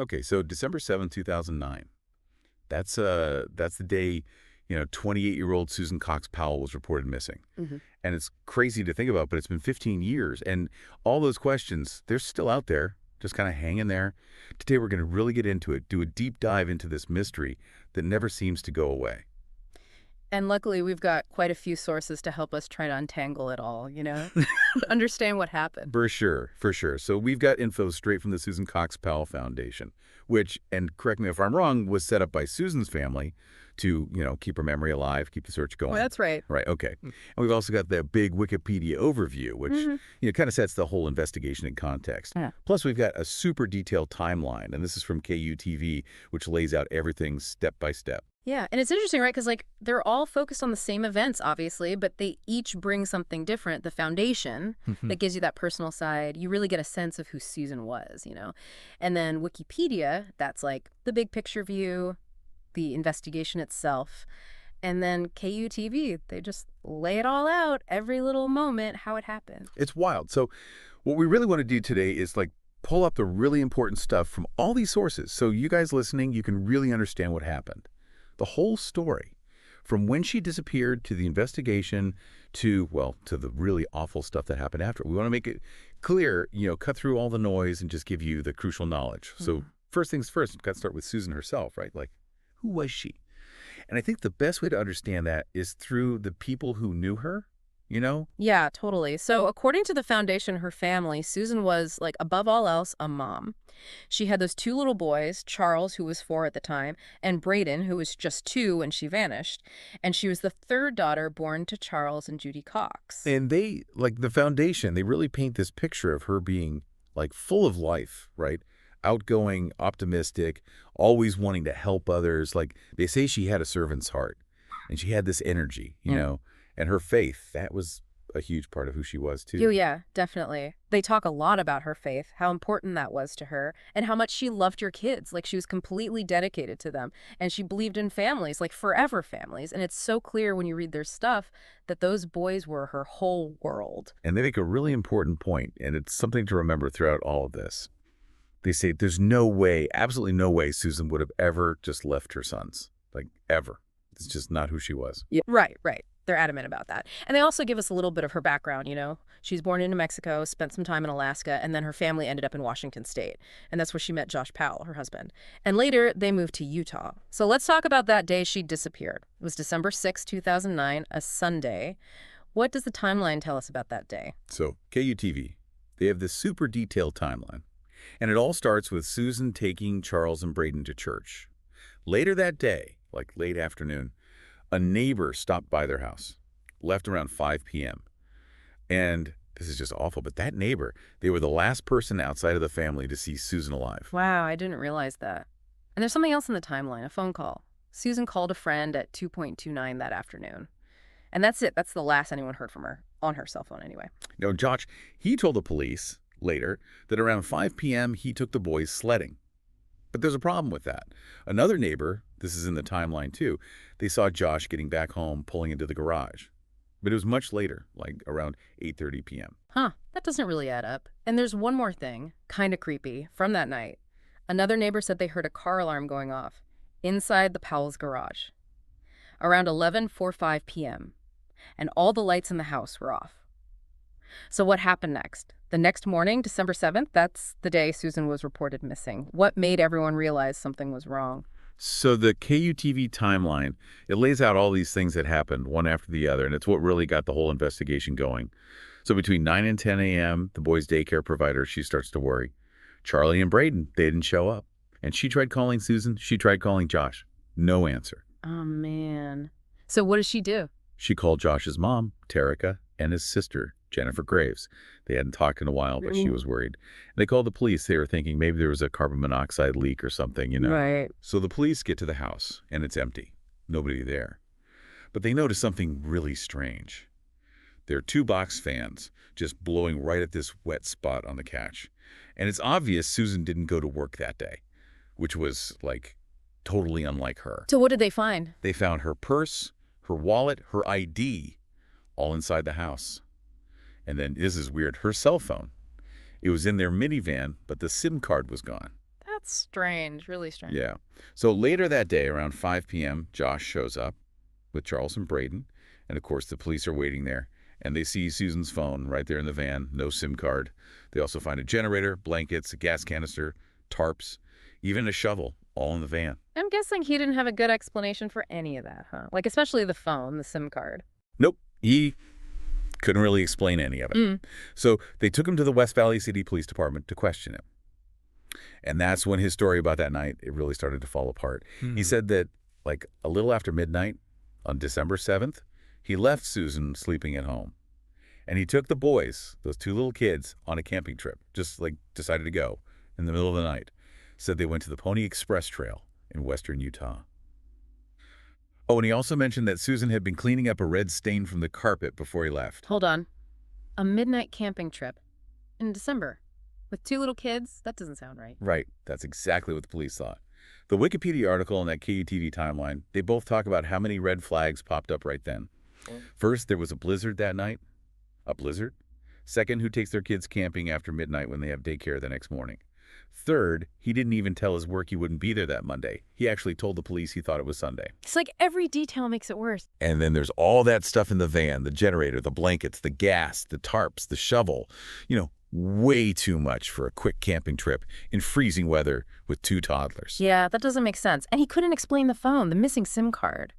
Okay, so December 7th, 2009. That's the day, 28-year-old Susan Cox Powell was reported missing. Hmm. And it's crazy to think about, but it's been 15 years. And all those questions, they're still out there, just kind of hanging there. Today, we're going to really get into it, do a deep dive into this mystery that never seems to go away. And luckily, we've got quite a few sources to help us try to untangle it all, understand what happened. For sure, for sure. So we've got info straight from the Susan Cox Powell Foundation, which, and correct me if I'm wrong, was set up by Susan's family to, keep her memory alive, keep the search Well, going. that's right. Right, okay. And we've also got the big Wikipedia overview, which, Hmm. kind of sets the whole investigation in context. Yeah. Plus, we've got a super detailed timeline, and this is from KUTV, which lays out everything step by step. Yeah, and it's interesting, right? Because they're all focused on the same events, obviously, but they each bring something different. The foundation that gives you that personal side, you really get a sense of who Susan was. And then Wikipedia, that's like the big picture view, the investigation itself. And then KUTV, they just lay it all out, every little moment, how it happened. It's wild. So what we really want to do today is pull up the really important stuff from all these sources so you guys listening, you can really understand what happened. The whole story, from when she disappeared to the investigation to, well, to the really awful stuff that happened after. We want to make it clear, cut through all the noise and just give you the crucial knowledge. So first things first, we've got to start with Susan herself, right? Who was she? And I think the best way to understand that is through the people who knew her. Yeah, totally. So according to the foundation, her family, Susan was, above all else, a mom. She had those two little boys, Charles, who was 4 at the time, and Braden, who was just 2 when she vanished. And she was the third daughter born to Charles and Judy Cox. And they, the foundation, they really paint this picture of her being, full of life, right? Outgoing, optimistic, always wanting to help others. They say she had a servant's heart, and she had this energy, and her faith. That was a huge part of who she was, too. Oh, yeah, definitely. They talk a lot about her faith, how important that was to her, and how much she loved your kids. She was completely dedicated to them. And she believed in families, forever families. And it's so clear when you read their stuff that those boys were her whole world. And they make a really important point, and it's something to remember throughout all of this. They say there's no way, absolutely no way Susan would have ever just left her sons. Ever. It's just not who she was. Yeah. Right, right. They're adamant about that. And they also give us a little bit of her background. She was born in New Mexico, spent some time in Alaska, and then her family ended up in Washington State. And that's where she met Josh Powell, her husband. And later, they moved to Utah. So let's talk about that day she disappeared. It was December 6, 2009, a Sunday. What does the timeline tell us about that day? So, KUTV, they have this super detailed timeline. And it all starts with Susan taking Charles and Braden to church. Later that day, late afternoon, a neighbor stopped by their house, left around 5 p.m. And this is just awful, but that neighbor, they were the last person outside of the family to see Susan alive. Wow, I didn't realize that. And there's something else in the timeline, a phone call. Susan called a friend at 2:29 that afternoon. And that's it. That's the last anyone heard from her, on her cell phone anyway. Now, Josh, he told the police later that around 5 p.m. he took the boys sledding. But there's a problem with that. Another neighbor, this is in the timeline too, they saw Josh getting back home, pulling into the garage. But it was much later, around 8:30 p.m. Huh, that doesn't really add up. And there's one more thing, kind of creepy, from that night. Another neighbor said they heard a car alarm going off inside the Powell's garage around 11:45 p.m. And all the lights in the house were off. So what happened next? The next morning, December 7th, that's the day Susan was reported missing. What made everyone realize something was wrong? So the KUTV timeline, it lays out all these things that happened one after the other, and it's what really got the whole investigation going. So between 9 and 10 a.m., the boys' daycare provider, she starts to worry. Charlie and Braden, they didn't show up. And she tried calling Susan. She tried calling Josh. No answer. Oh, man. So what does she do? She called Josh's mom, Terica, and his sister, Jennifer Graves. They hadn't talked in a while, but she was worried. They called the police. They were thinking maybe there was a carbon monoxide leak or something, Right. So the police get to the house, and it's empty. Nobody there. But they notice something really strange. There are 2 box fans just blowing right at this wet spot on the couch. And it's obvious Susan didn't go to work that day, which was, totally unlike her. So what did they find? They found her purse, her wallet, her ID, all inside the house. And then, this is weird, her cell phone. It was in their minivan, but the SIM card was gone. That's strange, really strange. Yeah. So later that day, around 5 p.m., Josh shows up with Charles and Braden. And of course, the police are waiting there. And they see Susan's phone right there in the van, no SIM card. They also find a generator, blankets, a gas canister, tarps, even a shovel, all in the van. I'm guessing he didn't have a good explanation for any of that, huh? Like, especially the phone, the SIM card. Nope. He couldn't really explain any of it. So they took him to the West Valley City Police Department to question him. And that's when his story about that night, it really started to fall apart. He said that, like, a little after midnight on December 7th, he left Susan sleeping at home. And he took the boys, those two little kids, on a camping trip. Just, like, decided to go in the middle of the night. Said they went to the Pony Express Trail in western Utah. Oh, and he also mentioned that Susan had been cleaning up a red stain from the carpet before he left. Hold on. A midnight camping trip in December with two little kids? That doesn't sound right. Right. That's exactly what the police thought. The Wikipedia article and that KUTV timeline, they both talk about how many red flags popped up right then. First, there was a blizzard that night. A blizzard? Second, who takes their kids camping after midnight when they have daycare the next morning? Third, he didn't even tell his work he wouldn't be there that Monday. He actually told the police he thought it was Sunday. It's like every detail makes it worse. And then there's all that stuff in the van, the generator, the blankets, the gas, the tarps, the shovel. You know, way too much for a quick camping trip in freezing weather with two toddlers. Yeah, that doesn't make sense. And he couldn't explain the phone, the missing SIM card.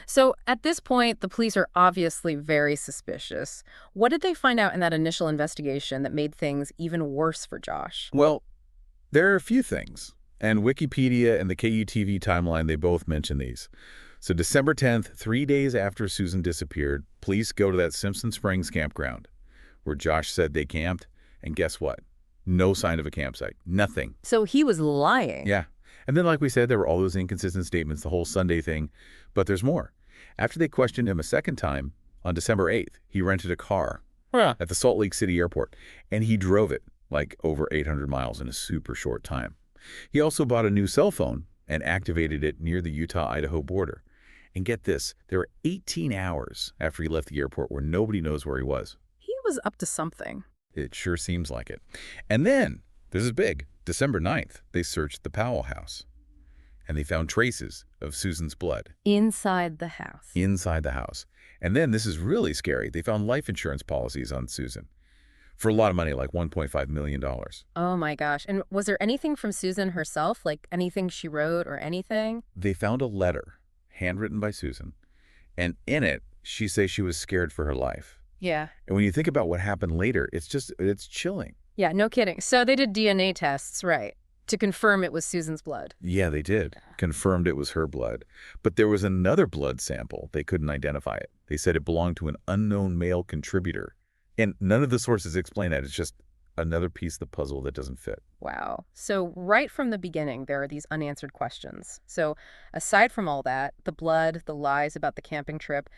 So at this point, the police are obviously very suspicious. What did they find out in that initial investigation that made things even worse for Josh? Well, there are a few things, and Wikipedia and the KUTV timeline, they both mention these. So December 10th, 3 days after Susan disappeared, police go to that Simpson Springs campground where Josh said they camped, and guess what? No sign of a campsite. Nothing. So he was lying. Yeah. And then, like we said, there were all those inconsistent statements, the whole Sunday thing. But there's more. After they questioned him a second time, on December 8th, he rented a car at the Salt Lake City airport, and he drove it like over 800 miles in a super short time. He also bought a new cell phone and activated it near the Utah-Idaho border. And get this, there were 18 hours after he left the airport where nobody knows where he was. He was up to something. It sure seems like it. And then, this is big, December 9th, they searched the Powell house. And they found traces of Susan's blood. Inside the house. Inside the house. And then, this is really scary, they found life insurance policies on Susan. For a lot of money, like $1.5 million. Oh my gosh. And was there anything from Susan herself? Like anything she wrote or anything? They found a letter, handwritten by Susan. And in it, she says she was scared for her life. Yeah. And when you think about what happened later, it's chilling. Yeah, no kidding. So they did DNA tests, right, to confirm it was Susan's blood. Yeah, they did. Confirmed it was her blood. But there was another blood sample. They couldn't identify it. They said it belonged to an unknown male contributor. And none of the sources explain that. It's just another piece of the puzzle that doesn't fit. Wow. So right from the beginning, there are these unanswered questions. So aside from all that, the blood, the lies about the camping trip,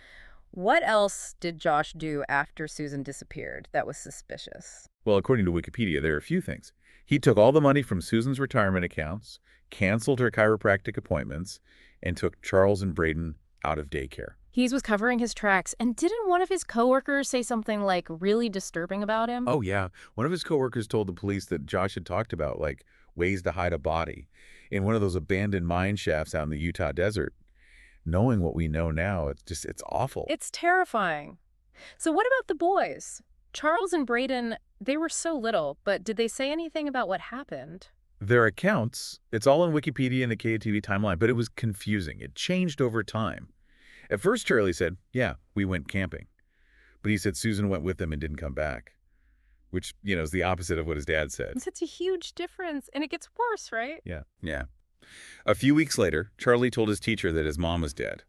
what else did Josh do after Susan disappeared that was suspicious? Well, according to Wikipedia, there are a few things. He took all the money from Susan's retirement accounts, canceled her chiropractic appointments, and took Charles and Braden out of daycare. He was covering his tracks. And didn't one of his coworkers say something like really disturbing about him? Oh, yeah. One of his coworkers told the police that Josh had talked about, like, ways to hide a body in one of those abandoned mine shafts out in the Utah desert. Knowing what we know now, it's awful. It's terrifying. So what about the boys? Charles and Braden, they were so little, but did they say anything about what happened? Their accounts, it's all in Wikipedia and the KUTV timeline, but it was confusing. It changed over time. At first, Charlie said, yeah, we went camping. But he said Susan went with them and didn't come back, which, is the opposite of what his dad said. It's a huge difference, and it gets worse, right? Yeah. A few weeks later, Charlie told his teacher that his mom was dead.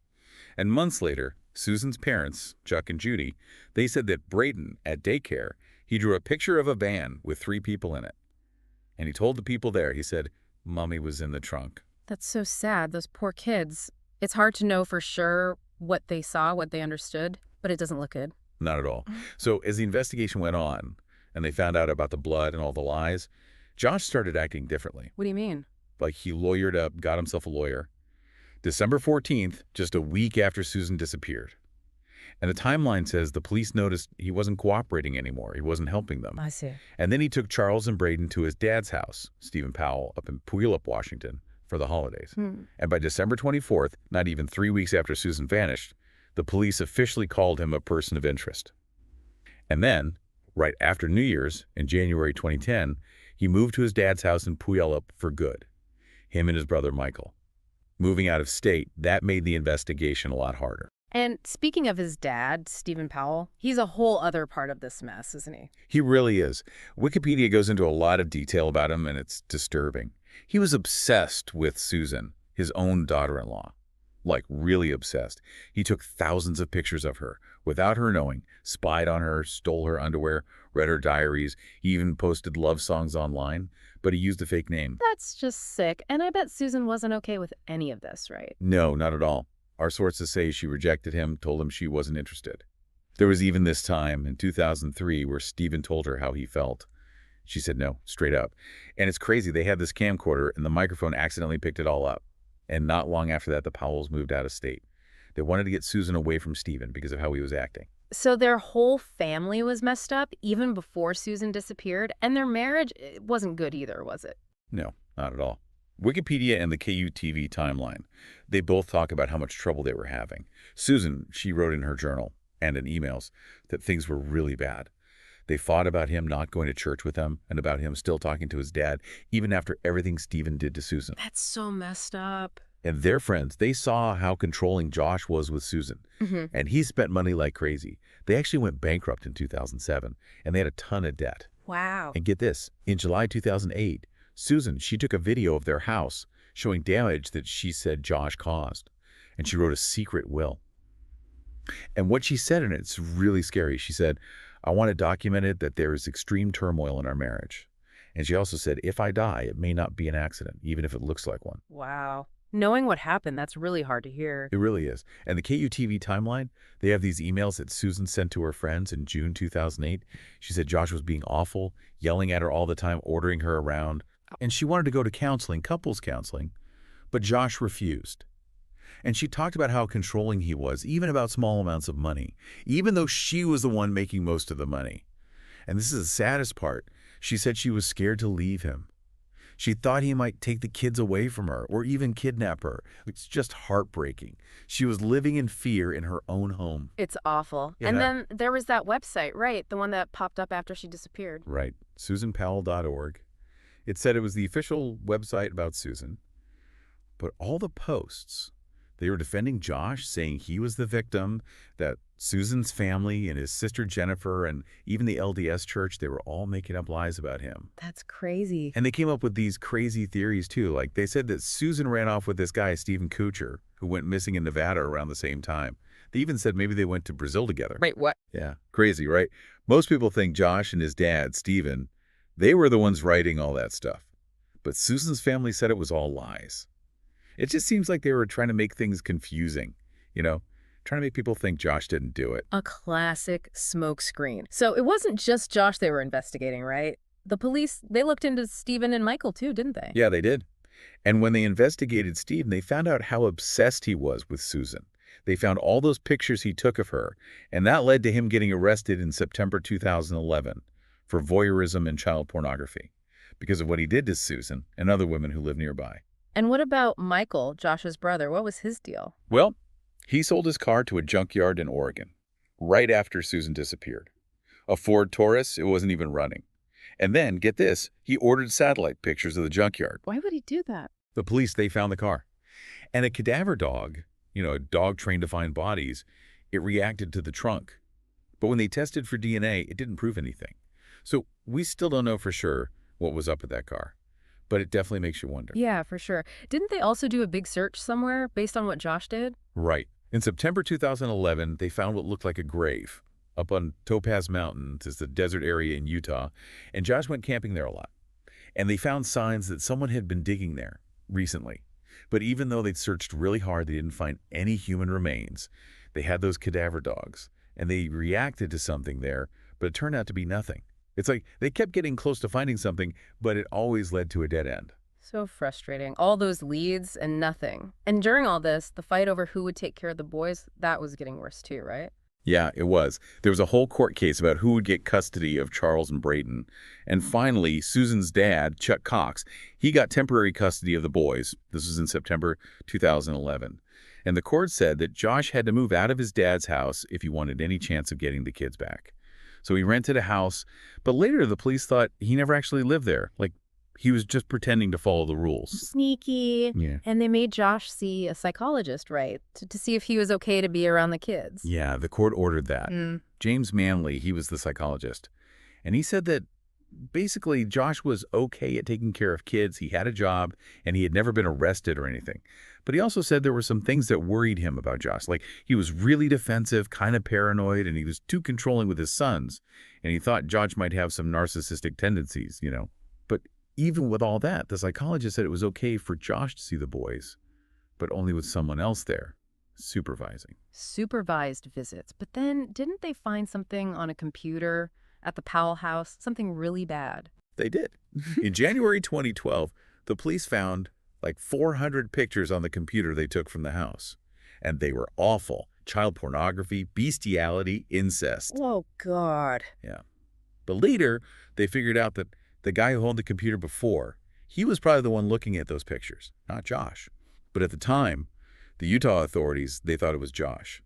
And months later, Susan's parents, Chuck and Judy, they said that Braden, at daycare, he drew a picture of a van with 3 people in it. And he told the people there, he said, Mommy was in the trunk. That's so sad, those poor kids. It's hard to know for sure what they saw, what they understood, but it doesn't look good. Not at all. So as the investigation went on, and they found out about the blood and all the lies, Josh started acting differently. What do you mean? Like he lawyered up, got himself a lawyer. December 14th, just a week after Susan disappeared. And the timeline says the police noticed he wasn't cooperating anymore. He wasn't helping them. I see. And then he took Charles and Braden to his dad's house, Stephen Powell, up in Puyallup, Washington, for the holidays. And by December 24th, not even 3 weeks after Susan vanished, the police officially called him a person of interest. And then, right after New Year's, in January 2010, he moved to his dad's house in Puyallup for good, him and his brother Michael. Moving out of state, that made the investigation a lot harder. And speaking of his dad, Stephen Powell, he's a whole other part of this mess, isn't he? He really is. Wikipedia goes into a lot of detail about him, and it's disturbing. He was obsessed with Susan, his own daughter-in-law. Like, really obsessed. He took thousands of pictures of her, without her knowing, spied on her, stole her underwear, read her diaries. He even posted love songs online, but he used a fake name. That's just sick. And I bet Susan wasn't okay with any of this, right? No, not at all. Our sources say she rejected him, told him she wasn't interested. There was even this time, in 2003, where Stephen told her how he felt. She said no, straight up. And it's crazy, they had this camcorder, and the microphone accidentally picked it all up. And not long after that, the Powells moved out of state. They wanted to get Susan away from Stephen because of how he was acting. So their whole family was messed up even before Susan disappeared, and their marriage wasn't good either, was it? No, not at all. Wikipedia and the KUTV timeline, they both talk about how much trouble they were having. Susan, she wrote in her journal and in emails that things were really bad. They fought about him not going to church with them and about him still talking to his dad, even after everything Stephen did to Susan. That's so messed up. And their friends, they saw how controlling Josh was with Susan, and he spent money like crazy. They actually went bankrupt in 2007, and they had a ton of debt. Wow. And get this, in July 2008, Susan, she took a video of their house showing damage that she said Josh caused, and she wrote a secret will. And what she said in it's really scary. She said, I want it documented that there is extreme turmoil in our marriage. And she also said, if I die, it may not be an accident, even if it looks like one. Wow. Knowing what happened, that's really hard to hear. It really is. And the KUTV timeline, they have these emails that Susan sent to her friends in June 2008. She said Josh was being awful, yelling at her all the time, ordering her around. And she wanted to go to counseling, couples counseling, but Josh refused. And she talked about how controlling he was, even about small amounts of money, even though she was the one making most of the money. And this is the saddest part. She said she was scared to leave him. She thought he might take the kids away from her or even kidnap her. It's just heartbreaking. She was living in fear in her own home. It's awful. Yeah. And then there was that website, right? The one that popped up after she disappeared. Right. SusanPowell.org. It said it was the official website about Susan. But all the posts, they were defending Josh, saying he was the victim, that Susan's family and his sister Jennifer and even the LDS church, they were all making up lies about him. That's crazy. And they came up with these crazy theories, too. Like, they said that Susan ran off with this guy, Stephen Kuchar, who went missing in Nevada around the same time. They even said maybe they went to Brazil together. Wait, what? Yeah, crazy, right? Most people think Josh and his dad, Stephen, they were the ones writing all that stuff. But Susan's family said it was all lies. It just seems like they were trying to make things confusing, you know, trying to make people think Josh didn't do it. A classic smokescreen. So it wasn't just Josh they were investigating, right? The police, they looked into Stephen and Michael too, didn't they? Yeah, they did. And when they investigated Stephen, they found out how obsessed he was with Susan. They found all those pictures he took of her, and that led to him getting arrested in September 2011 for voyeurism and child pornography because of what he did to Susan and other women who lived nearby. And what about Michael, Josh's brother? What was his deal? Well, he sold his car to a junkyard in Oregon right after Susan disappeared. A Ford Taurus, it wasn't even running. And then, get this, he ordered satellite pictures of the junkyard. Why would he do that? The police, they found the car. And a cadaver dog, you know, a dog trained to find bodies, it reacted to the trunk. But when they tested for DNA, it didn't prove anything. So we still don't know for sure what was up with that car. But it definitely makes you wonder. Yeah, for sure. Didn't they also do a big search somewhere based on what Josh did? Right. In September 2011, they found what looked like a grave up on Topaz Mountain. It's the desert area in Utah. And Josh went camping there a lot. And they found signs that someone had been digging there recently. But even though they'd searched really hard, they didn't find any human remains. They had those cadaver dogs, and they reacted to something there, but it turned out to be nothing. It's like they kept getting close to finding something, but it always led to a dead end. So frustrating. All those leads and nothing. And during all this, the fight over who would take care of the boys, that was getting worse too, right? Yeah, it was. There was a whole court case about who would get custody of Charles and Brayton. And finally, Susan's dad, Chuck Cox, he got temporary custody of the boys. This was in September 2011. And the court said that Josh had to move out of his dad's house if he wanted any chance of getting the kids back. So he rented a house, but later the police thought he never actually lived there. Like, he was just pretending to follow the rules. Sneaky. Yeah. And they made Josh see a psychologist, right? To see if he was okay to be around the kids. Yeah, the court ordered that. James Manley, he was the psychologist. And he said that basically Josh was okay at taking care of kids. He had a job, and he had never been arrested or anything. But he also said there were some things that worried him about Josh. Like, he was really defensive, kind of paranoid, and he was too controlling with his sons. And he thought Josh might have some narcissistic tendencies, But even with all that, the psychologist said it was okay for Josh to see the boys, but only with someone else there, supervising. Supervised visits. But then didn't they find something on a computer at the Powell house? Something really bad. They did. In January 2012, the police found like 400 pictures on the computer they took from the house. And they were awful. Child pornography, bestiality, incest. Oh, God. Yeah. But later, they figured out that the guy who owned the computer before, he was probably the one looking at those pictures, not Josh. But at the time, the Utah authorities, they thought it was Josh.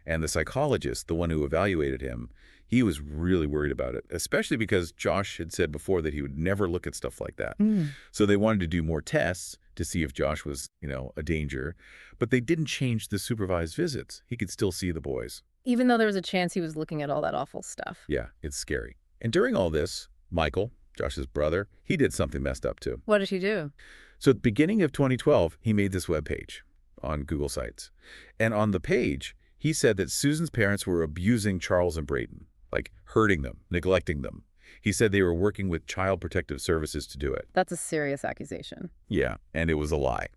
And the psychologist, the one who evaluated him, he was really worried about it, especially because Josh had said before that he would never look at stuff like that. So they wanted to do more tests to see if Josh was, a danger. But they didn't change the supervised visits. He could still see the boys. Even though there was a chance he was looking at all that awful stuff. Yeah, it's scary. And during all this, Michael, Josh's brother, he did something messed up too. What did he do? So at the beginning of 2012, he made this webpage on Google Sites. And on the page, he said that Susan's parents were abusing Charles and Brayton, like hurting them, neglecting them. He said they were working with Child Protective Services to do it. That's a serious accusation. Yeah, and it was a lie.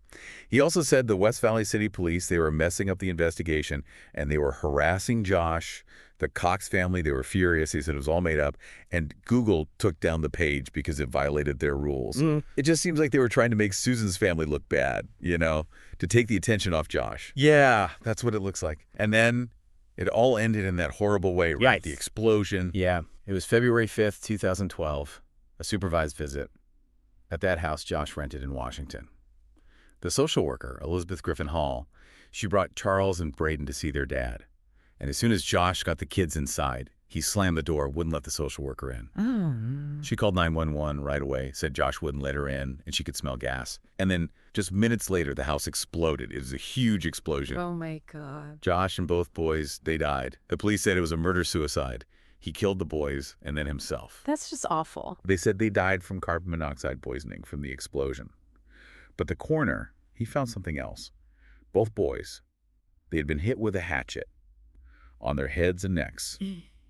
He also said the West Valley City Police, they were messing up the investigation, and they were harassing Josh. The Cox family, they were furious. He said it was all made up. And Google took down the page because it violated their rules. It just seems like they were trying to make Susan's family look bad, to take the attention off Josh. Yeah, that's what it looks like. And then it all ended in that horrible way, right? Yikes. The explosion. Yeah, it was February 5th, 2012, a supervised visit at that house Josh rented in Washington. The social worker, Elizabeth Griffin Hall, she brought Charles and Brayden to see their dad. And as soon as Josh got the kids inside, he slammed the door, wouldn't let the social worker in. Oh. She called 911 right away, said Josh wouldn't let her in, and she could smell gas. And then just minutes later, the house exploded. It was a huge explosion. Oh, my God. Josh and both boys, they died. The police said it was a murder-suicide. He killed the boys and then himself. That's just awful. They said they died from carbon monoxide poisoning from the explosion. But the coroner, he found something else. Both boys, they had been hit with a hatchet on their heads and necks.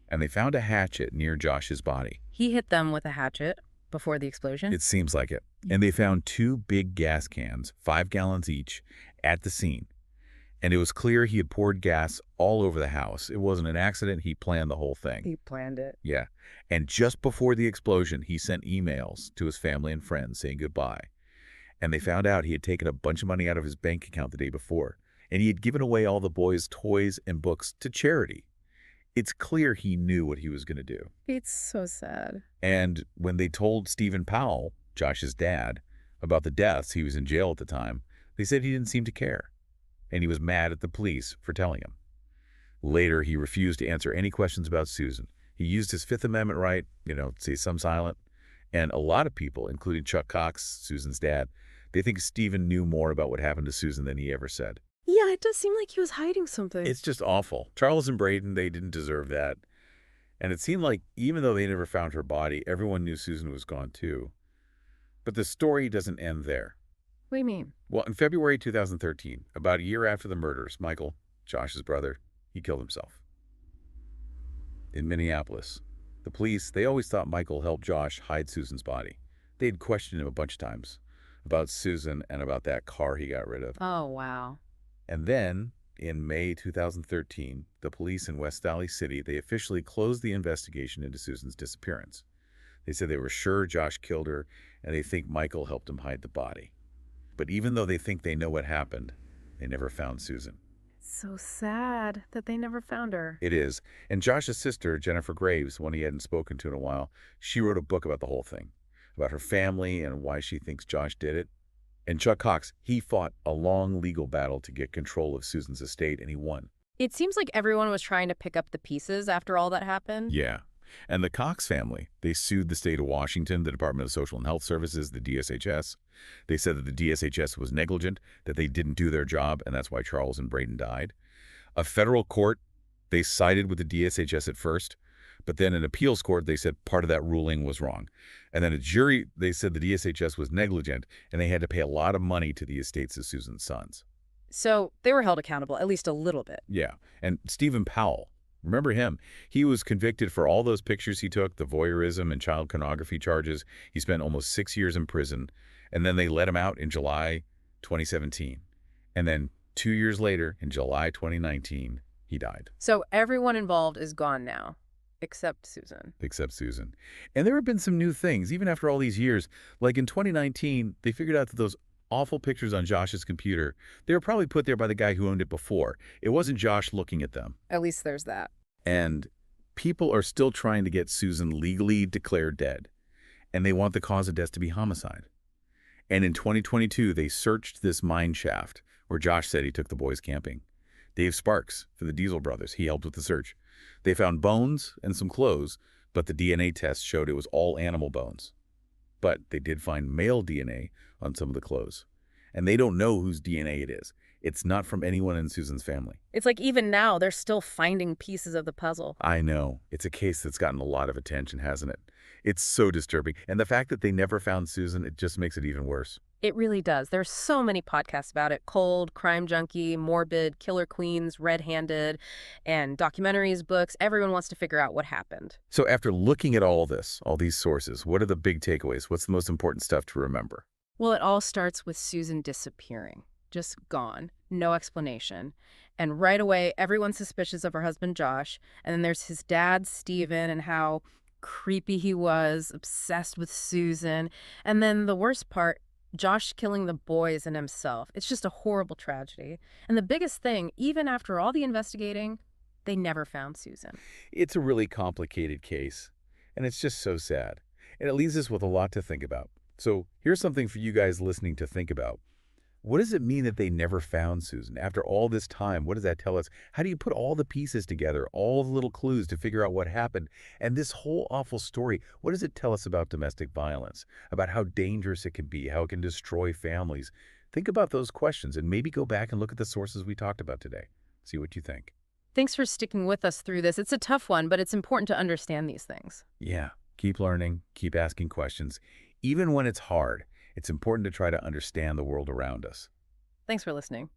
And they found a hatchet near Josh's body. He hit them with a hatchet before the explosion? It seems like it. And they found 2 big gas cans, 5 gallons each, at the scene. And it was clear he had poured gas all over the house. It wasn't an accident. He planned the whole thing. He planned it. Yeah. And just before the explosion, he sent emails to his family and friends saying goodbye. And they found out he had taken a bunch of money out of his bank account the day before. And he had given away all the boys' toys and books to charity. It's clear he knew what he was going to do. It's so sad. And when they told Susan Powell, Josh's dad, about the deaths, he was in jail at the time, they said he didn't seem to care. And he was mad at the police for telling him. Later, he refused to answer any questions about Susan. He used his Fifth Amendment right, to say some silent. And a lot of people, including Chuck Cox, Susan's dad, they think Stephen knew more about what happened to Susan than he ever said. Yeah, it does seem like he was hiding something. It's just awful. Charles and Brayden, they didn't deserve that. And it seemed like even though they never found her body, everyone knew Susan was gone too. But the story doesn't end there. What do you mean? Well, in February 2013, about a year after the murders, Michael, Josh's brother, he killed himself. In Minneapolis, the police, they always thought Michael helped Josh hide Susan's body. They had questioned him a bunch of times about Susan and about that car he got rid of. Oh, wow. And then, in May 2013, the police in West Valley City, they officially closed the investigation into Susan's disappearance. They said they were sure Josh killed her, and they think Michael helped him hide the body. But even though they think they know what happened, they never found Susan. So sad that they never found her. It is. And Josh's sister, Jennifer Graves, one he hadn't spoken to in a while, she wrote a book about the whole thing, about her family and why she thinks Josh did it. And Chuck Cox, he fought a long legal battle to get control of Susan's estate, and he won. It seems like everyone was trying to pick up the pieces after all that happened. Yeah. And the Cox family, they sued the state of Washington, the Department of Social and Health Services, the DSHS. They said that the DSHS was negligent, that they didn't do their job, and that's why Charles and Braden died. A federal court, they sided with the DSHS at first, but then an appeals court, they said part of that ruling was wrong. And then a jury, they said the DSHS was negligent, and they had to pay a lot of money to the estates of Susan's sons. So they were held accountable, at least a little bit. Yeah. And Stephen Powell, remember him? He was convicted for all those pictures he took, the voyeurism and child pornography charges. He spent almost 6 years in prison, and then they let him out in July 2017. And then 2 years later, in July 2019, he died. So everyone involved is gone now, except Susan. Except Susan. And there have been some new things, even after all these years. Like in 2019, they figured out that those awful pictures on Josh's computer, they were probably put there by the guy who owned it before. It wasn't Josh looking at them. At least there's that. And people are still trying to get Susan legally declared dead. And they want the cause of death to be homicide. And in 2022, they searched this mine shaft where Josh said he took the boys camping. Dave Sparks, for the Diesel brothers, he helped with the search. They found bones and some clothes, but the DNA test showed it was all animal bones. But they did find male DNA on some of the clothes. And they don't know whose DNA it is. It's not from anyone in Susan's family. It's like even now, they're still finding pieces of the puzzle. I know. It's a case that's gotten a lot of attention, hasn't it? It's so disturbing. And the fact that they never found Susan, it just makes it even worse. It really does. There's so many podcasts about it. Cold, Crime Junkie, Morbid, Killer Queens, Red-Handed, and documentaries, books. Everyone wants to figure out what happened. So after looking at all this, all these sources, what are the big takeaways? What's the most important stuff to remember? Well, it all starts with Susan disappearing. Just gone. No explanation. And right away, everyone's suspicious of her husband, Josh. And then there's his dad, Stephen, and how creepy he was, obsessed with Susan. And then the worst part, Josh killing the boys and himself. It's just a horrible tragedy. And the biggest thing, even after all the investigating, they never found Susan. It's a really complicated case, and it's just so sad. And it leaves us with a lot to think about. So here's something for you guys listening to think about. What does it mean that they never found Susan? After all this time, what does that tell us? How do you put all the pieces together, all the little clues to figure out what happened? And this whole awful story, what does it tell us about domestic violence, about how dangerous it can be, how it can destroy families? Think about those questions and maybe go back and look at the sources we talked about today. See what you think. Thanks for sticking with us through this. It's a tough one, but it's important to understand these things. Yeah, keep learning, keep asking questions. Even when it's hard, it's important to try to understand the world around us. Thanks for listening.